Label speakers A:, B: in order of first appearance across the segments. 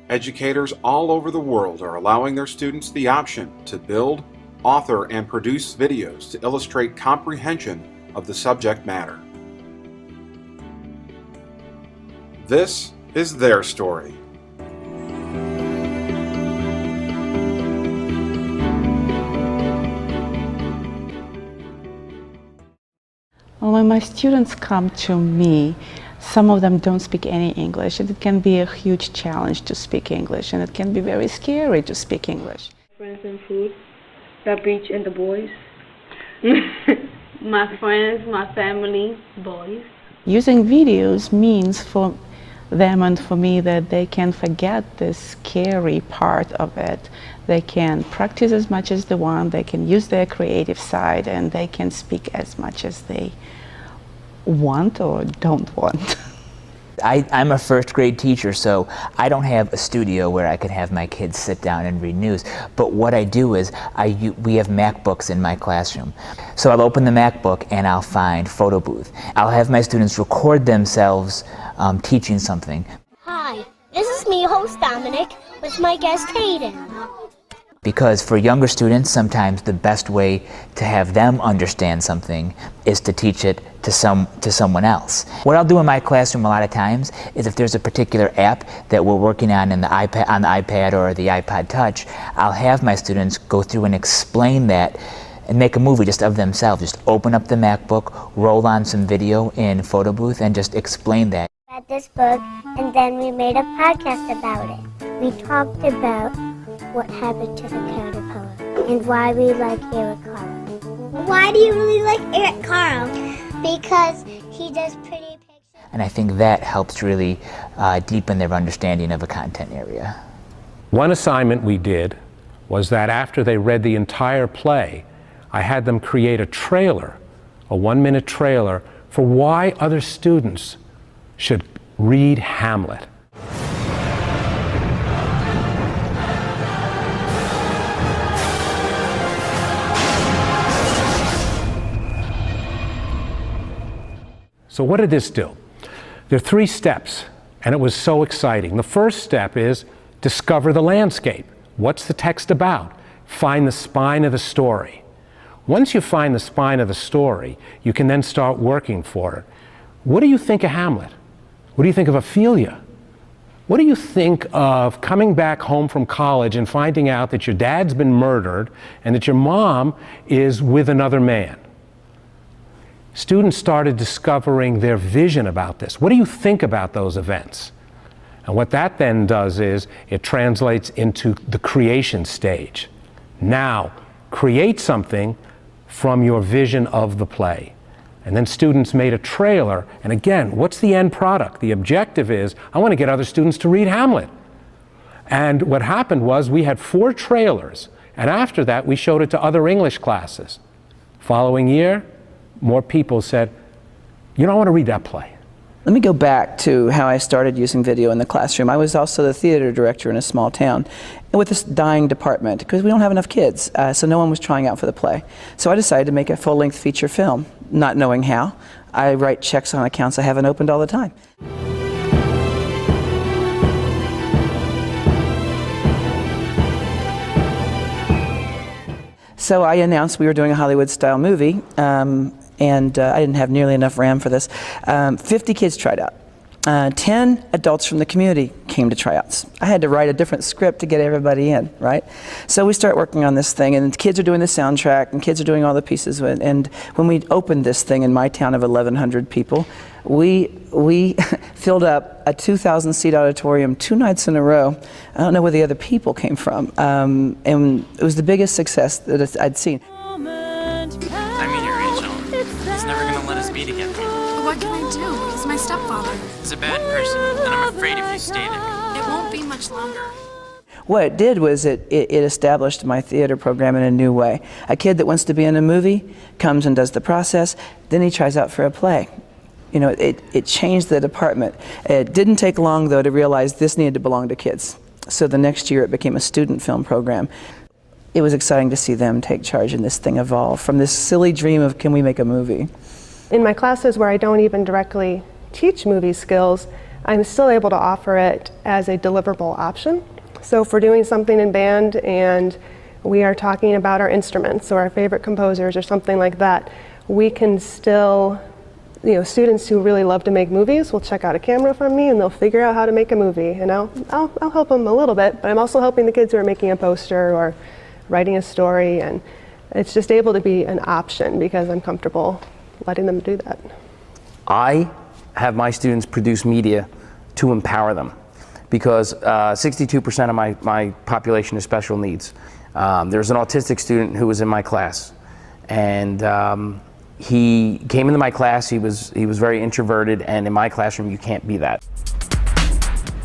A: Educators all over the world are allowing their students the option to build, author, and produce videos to illustrate comprehension of the subject matter. This is their story.
B: Well, when my students come to me, some of them don't speak any English, and it can be a huge challenge to speak English, and it can be very scary to speak English.
C: Friends and food, the beach and the boys.
D: My friends, my family, boys.
B: Using videos means for them and for me that they can forget this scary part of it. They can practice as much as they want, they can use their creative side, and they can speak as much as they want or don't want.
E: I'm a first grade teacher, so I don't have a studio where I can have my kids sit down and read news. But what I do is, we have MacBooks in my classroom. So I'll open the MacBook and I'll find photo booth. I'll have my students record themselves teaching something.
F: Hi, this is me, host Dominic, with my guest Hayden.
E: Because for younger students, sometimes the best way to have them understand something is to teach it to someone else. What I'll do in my classroom a lot of times is if there's a particular app that we're working on the iPad or the iPod Touch, I'll have my students go through and explain that and make a movie just of themselves. Just open up the MacBook, roll on some video in photo booth, and just explain that.
F: Read this book, and then we made a podcast about it. We talked about what happened to the caterpillar and why we like Eric Carle. Why do you really like Eric Carle? Because he does pretty pictures.
E: And I think that helps really deepen their understanding of a content area.
G: One assignment we did was that after they read the entire play, I had them create a trailer, a 1-minute trailer, for why other students should read Hamlet. So what did this do? There are 3 steps, and it was so exciting. The first step is discover the landscape. What's the text about? Find the spine of the story. Once you find the spine of the story, you can then start working for it. What do you think of Hamlet? What do you think of Ophelia? What do you think of coming back home from college and finding out that your dad's been murdered and that your mom is with another man? Students started discovering their vision about this. What do you think about those events? And what that then does is it translates into the creation stage. Now, create something from your vision of the play. And then students made a trailer, and again, what's the end product? The objective is, I want to get other students to read Hamlet. And what happened was we had 4 trailers, and after that we showed it to other English classes. Following year, more people said, you know, I want to read that play.
H: Let me go back to how I started using video in the classroom. I was also the theater director in a small town with this dying department because we don't have enough kids, so no one was trying out for the play. So I decided to make a full-length feature film, not knowing how. I write checks on accounts I haven't opened all the time. So I announced we were doing a Hollywood-style movie, and I didn't have nearly enough RAM for this. 50 kids tried out. 10 adults from the community came to tryouts. I had to write a different script to get everybody in, right? So we start working on this thing, and kids are doing the soundtrack, and kids are doing all the pieces. And when we opened this thing in my town of 1,100 people, we filled up a 2,000-seat auditorium 2 nights in a row. I don't know where the other people came from. And it was the biggest success that I'd seen.
I: I mean, you're Rachel. He's never going to let us be together.
J: What can I do? He's my stepfather.
I: He's a bad person, and I'm afraid if you stay there,
J: It won't be much longer.
H: What it did was it established my theater program in a new way. A kid that wants to be in a movie comes and does the process, then he tries out for a play. You know, it changed the department. It didn't take long, though, to realize this needed to belong to kids. So the next year it became a student film program. It was exciting to see them take charge and this thing evolve from this silly dream of, can we make a movie?
K: In my classes where I don't even directly teach movie skills, I'm still able to offer it as a deliverable option. So if we're doing something in band and we are talking about our instruments or our favorite composers or something like that, we can still, students who really love to make movies will check out a camera from me and they'll figure out how to make a movie. And I'll help them a little bit, but I'm also helping the kids who are making a poster or writing a story, and it's just able to be an option because I'm comfortable letting them do that.
L: I have my students produce media to empower them because 62% of my population is special needs. There's an autistic student who was in my class, and he came into my class. He was very introverted, and in my classroom you can't be that.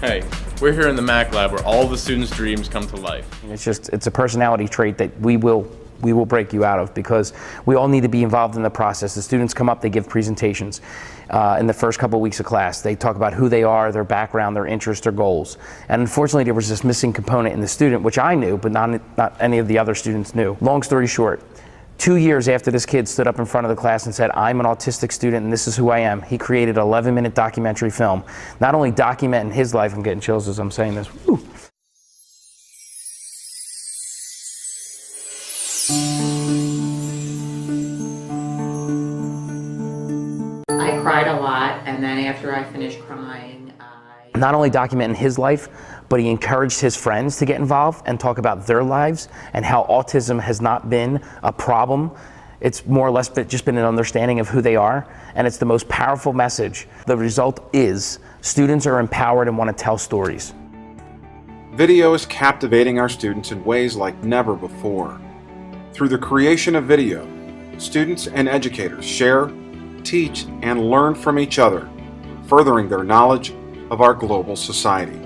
M: Hey, we're here in the Mac Lab where all the students' dreams come to life.
L: It's a personality trait that we will break you out of, because we all need to be involved in the process. The students come up, they give presentations in the first couple of weeks of class. They talk about who they are, their background, their interests, their goals. And unfortunately, there was this missing component in the student, which I knew, but not any of the other students knew. Long story short, 2 years after this kid stood up in front of the class and said, "I'm an autistic student and this is who I am," he created an 11-minute documentary film, not only documenting his life, I'm getting chills as I'm saying this, woo.
N: I cried a lot, and then after I finished crying,
L: Not only documenting his life, but he encouraged his friends to get involved and talk about their lives and how autism has not been a problem. It's more or less just been an understanding of who they are, and it's the most powerful message. The result is students are empowered and want to tell stories.
A: Video is captivating our students in ways like never before. Through the creation of video, students and educators share, teach, and learn from each other, furthering their knowledge of our global society.